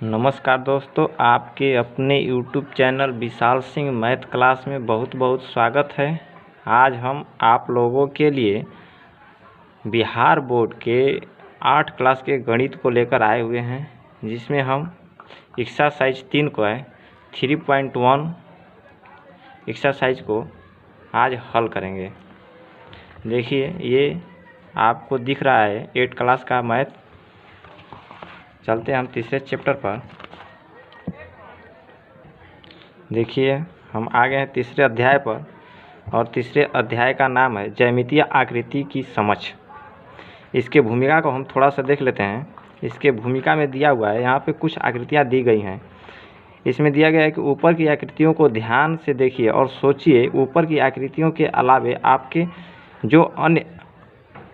नमस्कार दोस्तों, आपके अपने YouTube channel Vishal Singh math class में बहुत बहुत स्वागत है। आज हम आप लोगों के लिए बिहार बोर्ड के 8 क्लास के गणित को लेकर आए हुए हैं, जिसमें हम एक्सरसाइज 3 को है 3.1 एक्सरसाइज को आज हल करेंगे। देखिए, ये आपको दिख रहा है 8 क्लास का मैथ। चलते हैं हम तीसरे चैप्टर पर। देखिए, हम आ गए हैं तीसरे अध्याय पर, और तीसरे अध्याय का नाम है ज्यामितीय आकृति की समझ। इसके भूमिका को हम थोड़ा सा देख लेते हैं। इसके भूमिका में दिया हुआ है, यहाँ पे कुछ आकृतियाँ दी गई हैं। इसमें दिया गया है कि ऊपर की आकृतियों को ध्यान से देखिए और सोचिए, ऊपर की आकृतियों के अलावे आपके जो अन्य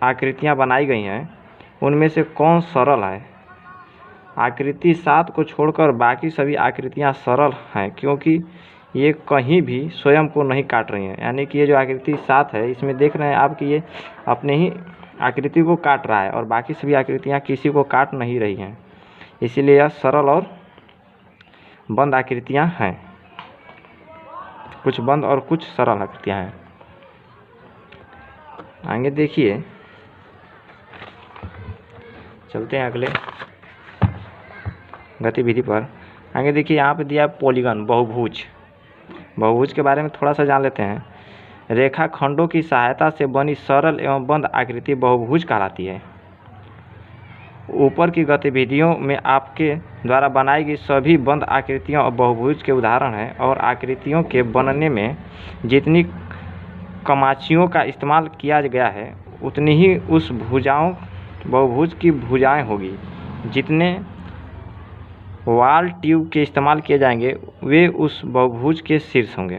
आकृतियाँ बनाई गई हैं उनमें से कौन सरल है। आकृति 7 को छोड़कर बाकी सभी आकृतियाँ सरल हैं, क्योंकि ये कहीं भी स्वयं को नहीं काट रही हैं। यानी कि ये जो आकृति 7 है, इसमें देख रहे हैं आप कि ये अपने ही आकृति को काट रहा है और बाकी सभी आकृतियाँ किसी को काट नहीं रही हैं। इसीलिए यह सरल और बंद आकृतियाँ हैं। कुछ बंद और कुछ सरल आकृतियाँ हैं। आगे देखिए, चलते हैं अगले गतिविधि पर। आगे देखिए, यहाँ पे दिया है पॉलीगन, बहुभुज। बहुभुज के बारे में थोड़ा सा जान लेते हैं। रेखाखंडों की सहायता से बनी सरल एवं बंद आकृति बहुभुज कहलाती है। ऊपर की गतिविधियों में आपके द्वारा बनाई गई सभी बंद आकृतियों और बहुभुज के उदाहरण हैं, और आकृतियों के बनने में जितनी कमाचियों का इस्तेमाल किया गया है उतनी ही उस बहुभुज की भुजाएं होगी। जितने वाल ट्यूब के इस्तेमाल किए जाएंगे वे उस बहुभुज के शीर्ष होंगे।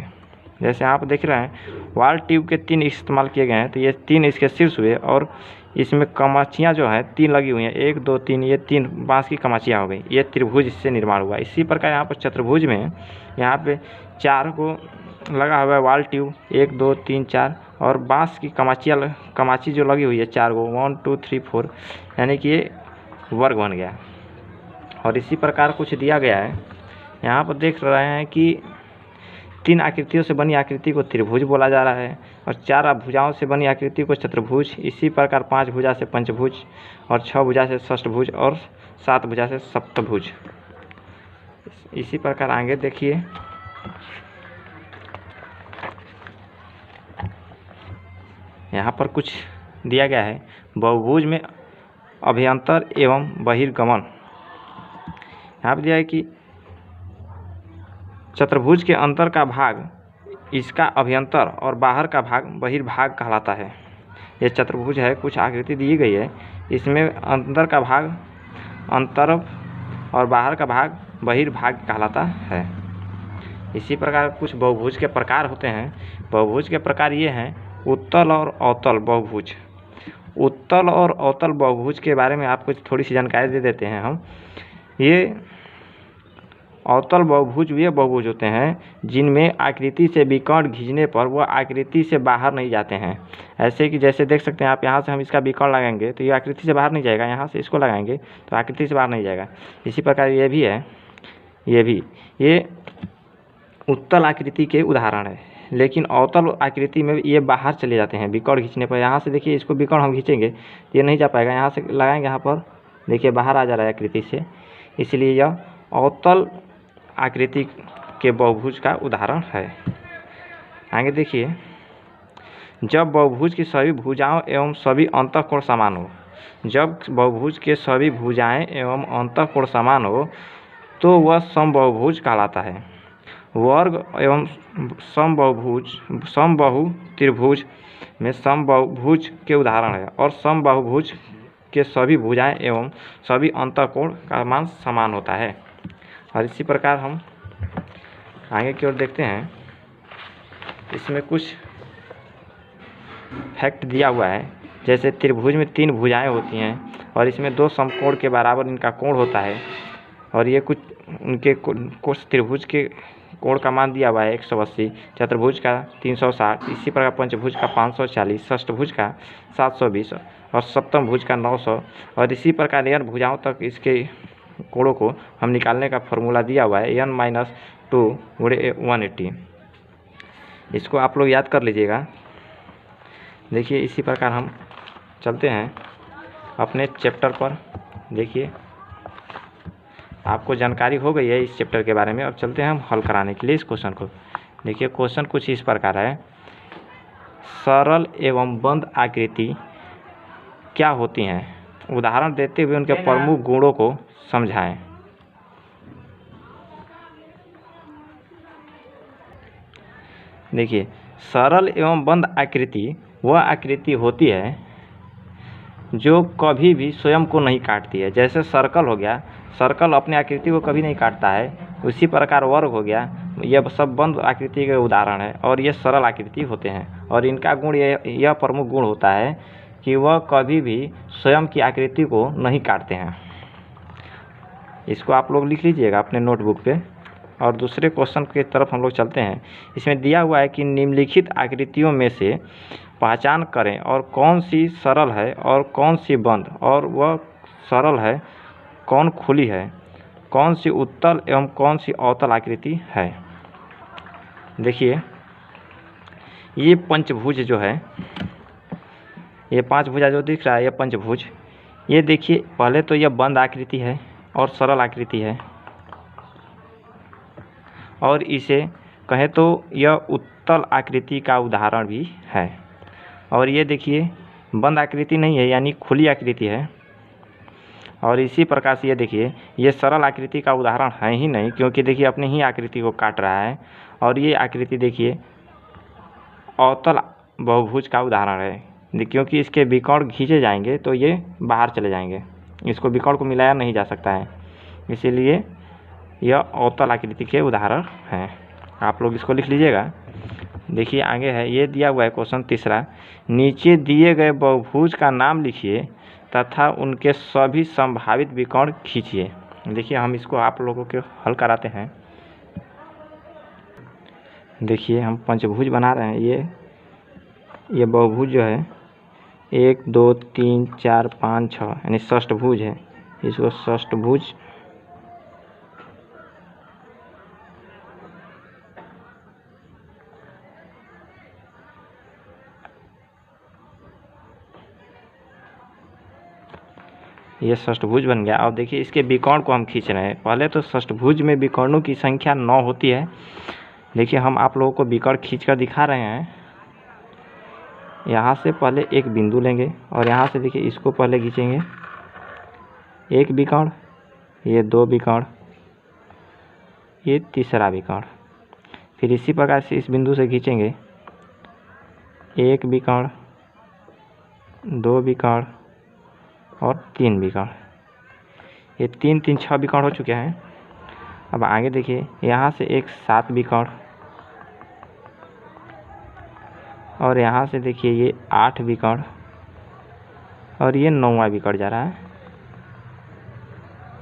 जैसे आप देख रहे हैं, वाल ट्यूब के 3 इस्तेमाल किए गए हैं, तो ये 3 इसके शीर्ष हुए, और इसमें कमाचियाँ जो हैं 3 लगी हुई हैं, 1 2 3, ये 3 बाँस की कमाचियाँ हो गई। ये त्रिभुज इससे निर्माण हुआ। इसी प्रकार यहाँ पर चतुर्भुज में यहाँ पे 4 को लगा हुआ है वाल ट्यूब, 1 2 3 4, और बाँस की कमाची जो लगी हुई है 4 को, 1 2 3 4, यानी कि ये वर्ग बन गया। और इसी प्रकार कुछ दिया गया है। यहाँ पर देख रहे हैं कि 3 आकृतियों से बनी आकृति को त्रिभुज बोला जा रहा है, और 4 भुजाओं से बनी आकृति को चतुर्भुज। इसी प्रकार 5 भुजा से पंचभुज, और 6 भुजा से षष्ठभुज, और 7 भुजा से सप्तभुज। इसी प्रकार आगे देखिए, यहाँ पर कुछ दिया गया है। बहुभुज में अभ्यंतर एवं बहिर्गमन। यहाँ पर दिया है कि चतुर्भुज के अंतर का भाग इसका अभ्यंतर और बाहर का भाग बहिर्भाग कहलाता है। ये चतुर्भुज है, कुछ आकृति दी गई है, इसमें अंदर का भाग अंतर और बाहर का भाग बहिर्भाग कहलाता है। इसी प्रकार कुछ बहुभुज के प्रकार होते हैं। बहुभुज के प्रकार ये हैं: उत्तल और अवतल बहुभुज। उत्तल और अवतल बहुभुज के बारे में आपको थोड़ी सी जानकारी दे देते हैं हम। ये अवतल बहुभुज वे बहुभुज होते हैं जिनमें आकृति से विकर्ण खींचने पर वह आकृति से बाहर नहीं जाते हैं। ऐसे कि जैसे देख सकते हैं आप, यहाँ से हम इसका विकर्ण लगाएंगे तो ये आकृति से बाहर नहीं जाएगा, यहाँ से इसको लगाएंगे तो आकृति से बाहर नहीं जाएगा। इसी प्रकार ये भी है, ये उत्तल आकृति के उदाहरण है। लेकिन अवतल आकृति में ये बाहर चले जाते हैं विकर्ण खींचने पर। यहाँ से देखिए, इसको विकर्ण हम खींचेंगे तो ये नहीं जा पाएगा, यहाँ से लगाएंगे, यहाँ पर देखिए बाहर आ जा रहा है आकृति से, इसलिए यह अवतल आकृति के बहुभुज का उदाहरण है। आगे देखिए, जब बहुभुज की सभी भुजाओं एवं सभी अंतःकोण समान हो। जब बहुभुज के सभी भुजाएं एवं अंतःकोण समान हो तो वह समबाहुभुज कहलाता है। वर्ग एवं समबाहु त्रिभुज में समबाहुभुज के उदाहरण है, और समबाहुभुज के सभी भुजाएं एवं सभी अंतःकोण का मान समान होता है। और इसी प्रकार हम आगे की ओर देखते हैं। इसमें कुछ फैक्ट दिया हुआ है। जैसे त्रिभुज में 3 भुजाएं होती हैं, और इसमें 2 समकोण के बराबर इनका कोण होता है, और ये कुछ उनके कुछ त्रिभुज के कोण का मान दिया हुआ है 180, चतुर्भुज का 360, इसी प्रकार पंचभुज का 540, षष्ठभुज का 720, और सप्तम भुज का 900, और इसी प्रकार अन्य भुजाओं तक इसके कोणों को हम निकालने का फॉर्मूला दिया हुआ है n-2 गुणे 180। इसको आप लोग याद कर लीजिएगा। देखिए इसी प्रकार हम चलते हैं अपने चैप्टर पर। देखिए आपको जानकारी हो गई है इस चैप्टर के बारे में। अब चलते हैं हम हल कराने के लिए इस क्वेश्चन को। देखिए क्वेश्चन कुछ इस प्रकार है, सरल एवं बंद आकृति क्या होती हैं, उदाहरण देते हुए उनके प्रमुख गुणों को समझाएं। देखिए सरल एवं बंद आकृति वह आकृति होती है जो कभी भी स्वयं को नहीं काटती है। जैसे सर्कल हो गया, सर्कल अपने आकृति को कभी नहीं काटता है। उसी प्रकार वर्ग हो गया, यह सब बंद आकृति के उदाहरण है और ये सरल आकृति होते हैं। और इनका गुण यह प्रमुख गुण होता है कि वह कभी भी स्वयं की आकृति को नहीं काटते हैं। इसको आप लोग लिख लीजिएगा अपने नोटबुक पे। और दूसरे क्वेश्चन की तरफ हम लोग चलते हैं। इसमें दिया हुआ है कि निम्नलिखित आकृतियों में से पहचान करें और कौन सी सरल है और कौन सी बंद, और वह सरल है कौन खुली है, कौन सी उत्तल एवं कौन सी अवतल आकृति है। देखिए ये पंचभुज जो है, ये 5 भुजा जो दिख रहा है, ये पंचभुज। ये देखिए पहले तो यह बंद आकृति है और सरल आकृति है, और इसे कहें तो यह उत्तल आकृति का उदाहरण भी है। और ये देखिए बंद आकृति नहीं है, यानी खुली आकृति है। और इसी प्रकार से ये देखिए ये सरल आकृति का उदाहरण है ही नहीं, क्योंकि देखिए अपनी ही आकृति को काट रहा है। और ये आकृति देखिए अवतल बहुभुज का उदाहरण है, क्योंकि इसके विकर्ण खींचे जाएंगे तो ये बाहर चले जाएंगे, इसको विकर्ण को मिलाया नहीं जा सकता है, इसीलिए यह अवतल आकृति के उदाहरण हैं। आप लोग इसको लिख लीजिएगा। देखिए आगे है, ये दिया हुआ है क्वेश्चन तीसरा, नीचे दिए गए बहुभुज का नाम लिखिए तथा उनके सभी संभावित विकर्ण खींचिए। देखिए हम इसको आप लोगों के हल कराते हैं। देखिए हम पंचभुज बना रहे हैं। ये बहुभुज जो है 1 2 3 4 5 6 यानी षष्ठभुज है। इसको षष्ठभुज ये षष्ठभुज बन गया। और देखिए इसके विकर्ण को हम खींच रहे हैं। पहले तो षष्ठभुज में विकर्णों की संख्या 9 होती है। देखिए हम आप लोगों को विकर्ण खींचकर दिखा रहे हैं। यहाँ से पहले एक बिंदु लेंगे और यहाँ से देखिए इसको पहले खींचेंगे, एक विकर्ण, ये 2 विकर्ण, ये तीसरा विकर्ण। फिर इसी प्रकार से इस बिंदु से खींचेंगे, एक विकर्ण, 2 विकर्ण और 3 विकर्ण। ये 3 3 6 विकर्ण हो चुके हैं। अब आगे देखिए यहाँ से एक 7 विकर्ण और यहाँ से देखिए ये 8 विकर्ण और ये 9वां विकर्ण जा रहा है।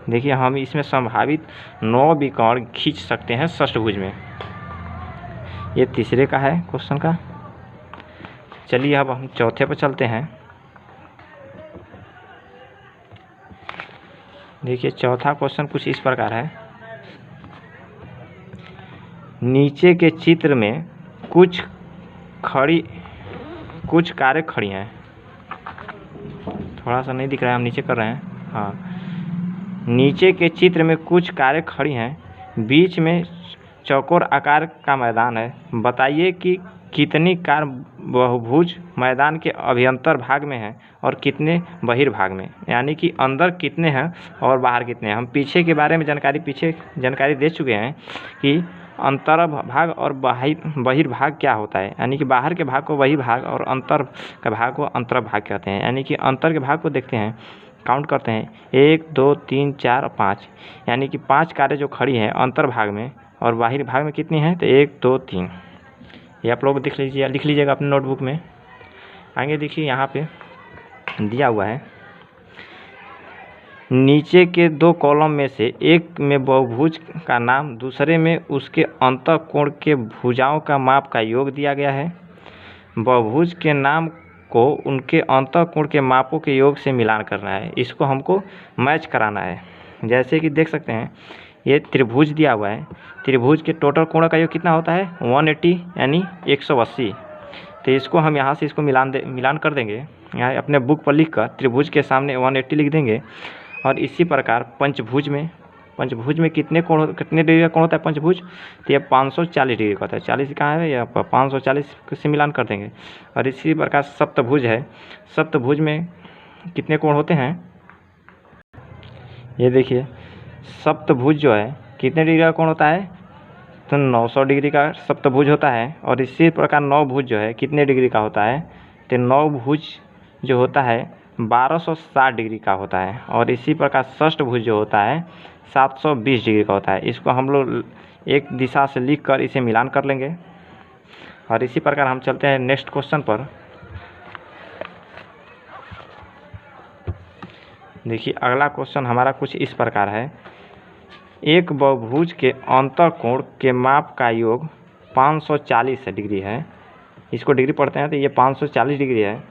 देखिए हम इसमें संभावित 9 विकर्ण खींच सकते हैं षष्ठभुज में। ये तीसरे का है क्वेश्चन का। चलिए अब हम चौथे पर चलते हैं। देखिए चौथा क्वेश्चन कुछ इस प्रकार है, नीचे के चित्र में कुछ कारें खड़ी हैं। थोड़ा सा नहीं दिख रहा है, हम नीचे कर रहे हैं। हाँ, नीचे के चित्र में कुछ कारें खड़ी हैं, बीच में चौकोर आकार का मैदान है। बताइए कि कितनी कार बहुभुज मैदान के अभ्यंतर भाग में है और कितने बहिर्भाग में, यानी कि अंदर कितने हैं और बाहर कितने हैं। हम पीछे के बारे में जानकारी दे चुके हैं कि अंतर भाग और बहिर्भाग क्या होता है, यानी कि बाहर के भाग को बहिर्भाग और अंतर के भाग को अंतर्भाग कहते हैं। यानी कि अंतर के भाग को देखते हैं, काउंट करते हैं, 1 2 3 4 और 5, यानी कि 5 कारें जो खड़ी हैं अंतर भाग में, और बाहरी भाग में कितनी हैं तो 1 2 3। ये आप लोग लिख लीजिएगा अपने नोटबुक में। आगे देखिए यहाँ पे दिया हुआ है, नीचे के 2 कॉलम में से एक में बहुभुज का नाम, दूसरे में उसके अंतःकोण के भुजाओं का माप का योग दिया गया है। बहुभुज के नाम को उनके अंतःकोण के मापों के योग से मिलान करना है। इसको हमको मैच कराना है। जैसे कि देख सकते हैं ये त्रिभुज दिया हुआ है, त्रिभुज के टोटल कोणों का योग कितना होता है 180 यानी 180। तो इसको हम यहाँ से इसको मिलान कर देंगे, यहाँ अपने बुक पर लिख कर त्रिभुज के सामने 180 लिख देंगे। और इसी प्रकार पंचभुज में कितने डिग्री का कोण होता है पंचभुज, तो ये 540 डिग्री का होता है। 40 कहाँ है, यहाँ पर 540 से मिलान कर देंगे। और इसी प्रकार सप्तभुज है, सप्तभुज में कितने कोण होते हैं, ये देखिए सप्तभुज जो है कितने डिग्री का कोण होता है, तो 900 डिग्री का सप्तभुज होता है। और इसी प्रकार नवभुज जो है कितने डिग्री का होता है, तो नवभुज जो होता है 1260 डिग्री का होता है। और इसी प्रकार षष्ठभुज जो होता है 720 डिग्री का होता है। इसको हम लोग एक दिशा से लिख कर इसे मिलान कर लेंगे। और इसी प्रकार हम चलते हैं नेक्स्ट क्वेश्चन पर। देखिए अगला क्वेश्चन हमारा कुछ इस प्रकार है, एक बहुभुज के अंतःकोण के माप का योग 540 डिग्री है। इसको डिग्री पढ़ते हैं तो ये 540 डिग्री है,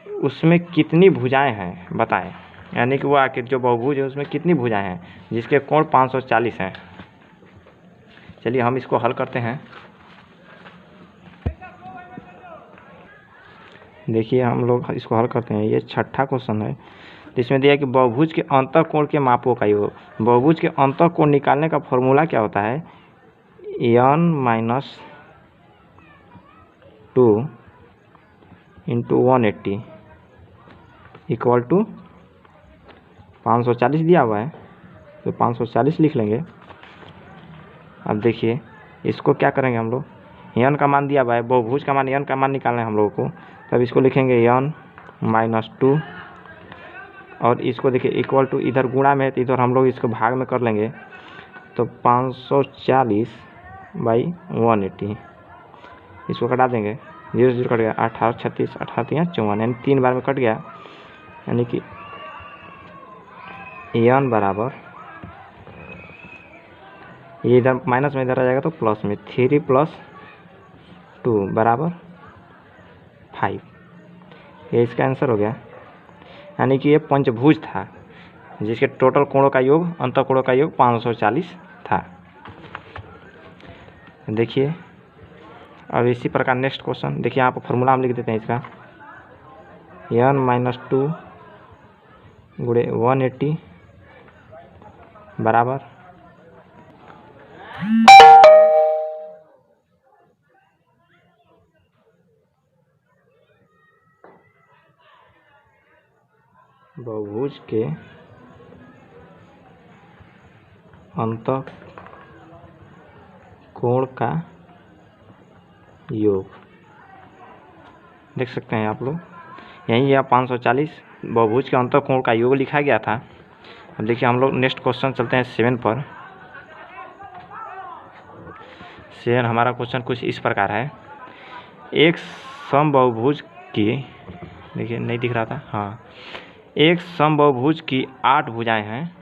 उसमें कितनी भुजाएं हैं बताएं। यानी कि वो आखिर जो बहुभुज है उसमें कितनी भुजाएं हैं जिसके कोण 540 हैं। चलिए हम इसको हल करते हैं। देखिए हम लोग इसको हल करते हैं। ये छठा क्वेश्चन है, इसमें दिया कि बहुभुज के अंतःकोण के मापों का योग। बहुभुज के अंतःकोण निकालने का फॉर्मूला क्या होता है, n-2 इंटू 180 इक्वल टू 540 दिया हुआ है, तो 540 लिख लेंगे। अब देखिए इसको क्या करेंगे हम लोग, n का मान दिया हुआ है, बहुभुज का मान n का मान निकालना है हम लोगों को, तब इसको लिखेंगे n-2 और इसको देखिए इक्वल टू, इधर गुणा में है तो इधर हम लोग इसको भाग में कर लेंगे, तो 540/180 इसको कटा देंगे, 0 0 कट गया, 18 36 18 54 यानी 3 बार में कट गया। यानी कि n बराबर, ये इधर माइनस में इधर आ जाएगा तो प्लस में 3 + 2 बराबर 5, ये इसका आंसर हो गया। यानी कि ये पंचभुज था जिसके टोटल कोणों का योग, अंतःकोणों का योग 540 था। देखिए अब इसी प्रकार नेक्स्ट क्वेश्चन, देखिए यहाँ पर फॉर्मूला हम लिख देते हैं इसका, n-2 गुणे 180 बराबर बहुभुज के अंतःकोण का योग। देख सकते हैं आप लोग, यहीं यह 540 बहुभुज के अंतःकोण का योग लिखा गया था। अब देखिए हम लोग नेक्स्ट क्वेश्चन चलते हैं 7 पर। 7 हमारा क्वेश्चन कुछ इस प्रकार है, एक समबाहुभुज की, देखिए नहीं दिख रहा था, हाँ, एक समबाहुभुज की 8 भुजाएं हैं,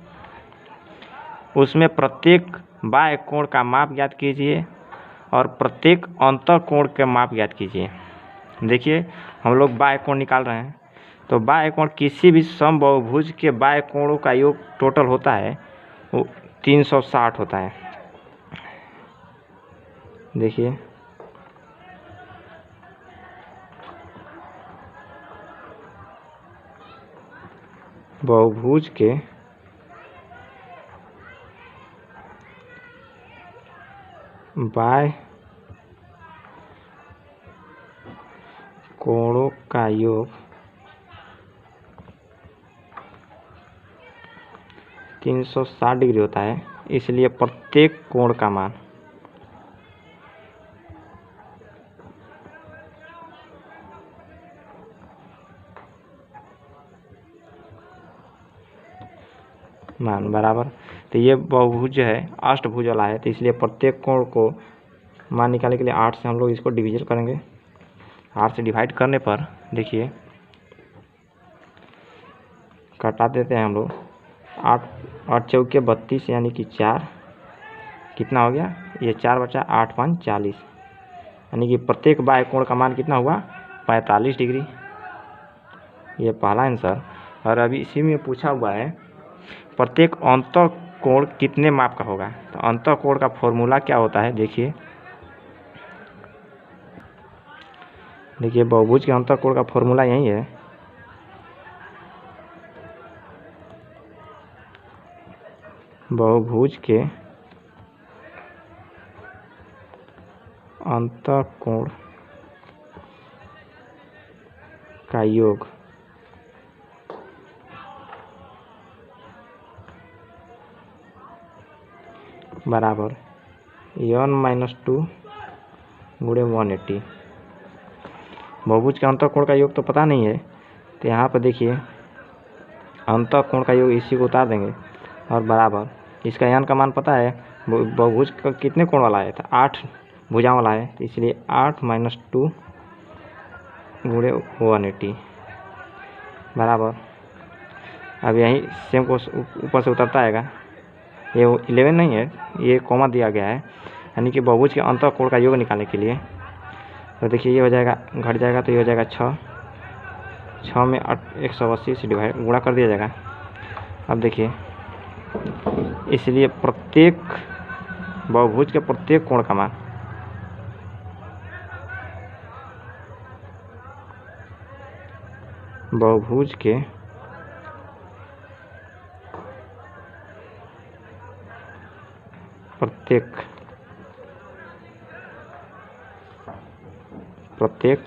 उसमें प्रत्येक बाह्य कोण का माप ज्ञात कीजिए और प्रत्येक अंतःकोण के माप ज्ञात कीजिए। देखिए हम लोग बाह्य कोण निकाल रहे हैं, तो बाह्य कोण किसी भी समबाहुभुज के बाह्य कोणों का योग टोटल होता है वो 360 होता है। देखिए बहुभुज के बाह्य कोणों का योग 360 डिग्री होता है, इसलिए प्रत्येक कोण का मान बराबर, तो ये बहुभुज जो है अष्टभुज वाला है, तो इसलिए प्रत्येक कोण को मान निकालने के लिए 8 से हम लोग इसको डिवीजन करेंगे। 8 से डिवाइड करने पर देखिए कटा देते हैं हम लोग, 8 चौके 32 यानी कि 4, कितना हो गया, ये 4 बचा 8 5 40, यानी कि प्रत्येक बाह्य कोण का मान कितना हुआ 45 डिग्री। ये पहला आंसर। और अभी इसी में पूछा हुआ है प्रत्येक अंतःकोण कितने माप का होगा। तो अंतःकोण का फॉर्मूला क्या होता है, देखिए बहुभुज के अंतःकोण का फॉर्मूला यही है, बहुभुज के अंतःकोण का योग बराबर n-2 गुणे 180। बहुभुज के अंतःकोण का योग तो पता नहीं है, तो यहाँ पर देखिए अंतःकोण का योग इसी को उतार देंगे और बराबर इसका n का मान पता है, बहुभुज का कितने कोण वाला है, तो 8 भुजाओं वाला है, तो इसलिए 8 - 2 गुणे 180 बराबर। अब यही सेम को ऊपर से उतरता आएगा, ये 11 नहीं है, ये कॉमा दिया गया है, यानी कि बहुभुज के अंतःकोण का योग निकालने के लिए। तो देखिए ये हो जाएगा, घट जाएगा तो ये हो जाएगा 6 में 180 से डिवाइड गुणा कर दिया जाएगा। अब देखिए इसलिए प्रत्येक बहुभुज के प्रत्येक कोण का मान बहुभुज के प्रत्येक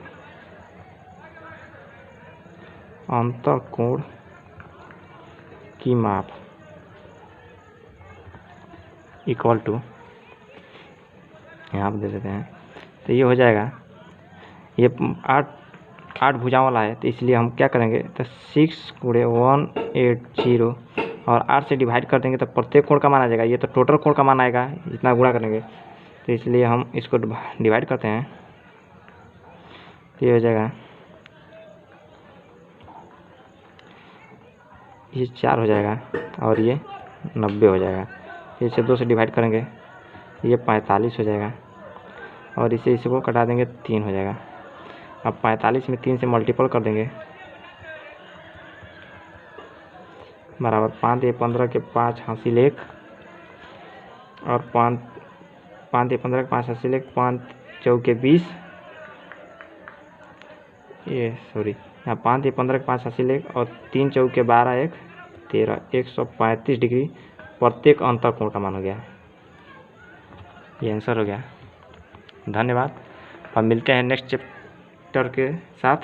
अंतःकोण की माप इक्वल टू, यहाँ पर दे देते हैं, तो ये हो जाएगा, ये 8 भुजाओं वाला है, तो इसलिए हम क्या करेंगे, तो 6 गुणे 180 और 8 से डिवाइड कर देंगे तो प्रत्येक कोण का मान आ जाएगा। ये तो टोटल कोण का मान आएगा, इतना गुणा करेंगे, तो इसलिए हम इसको डिवाइड करते हैं, तो ये हो जाएगा, ये 4 हो जाएगा और ये 90 हो जाएगा। इसे 2 से डिवाइड करेंगे, ये 45 हो जाएगा और इसको कटा देंगे, 3 हो जाएगा। अब 45 में 3 से मल्टीपल कर देंगे बराबर 5 × 15 के 5 हासिल 1 और 5 × 15 के 5 हासिल 1, 5 चौके 20, ये सॉरी यहाँ 5 × 15 के 5 हासिल 1 और 3 चौके 12 1 13, 135 डिग्री प्रत्येक अंतःकोण का मान हो गया। ये आंसर हो गया। धन्यवाद। अब मिलते हैं नेक्स्ट चैप्टर के साथ।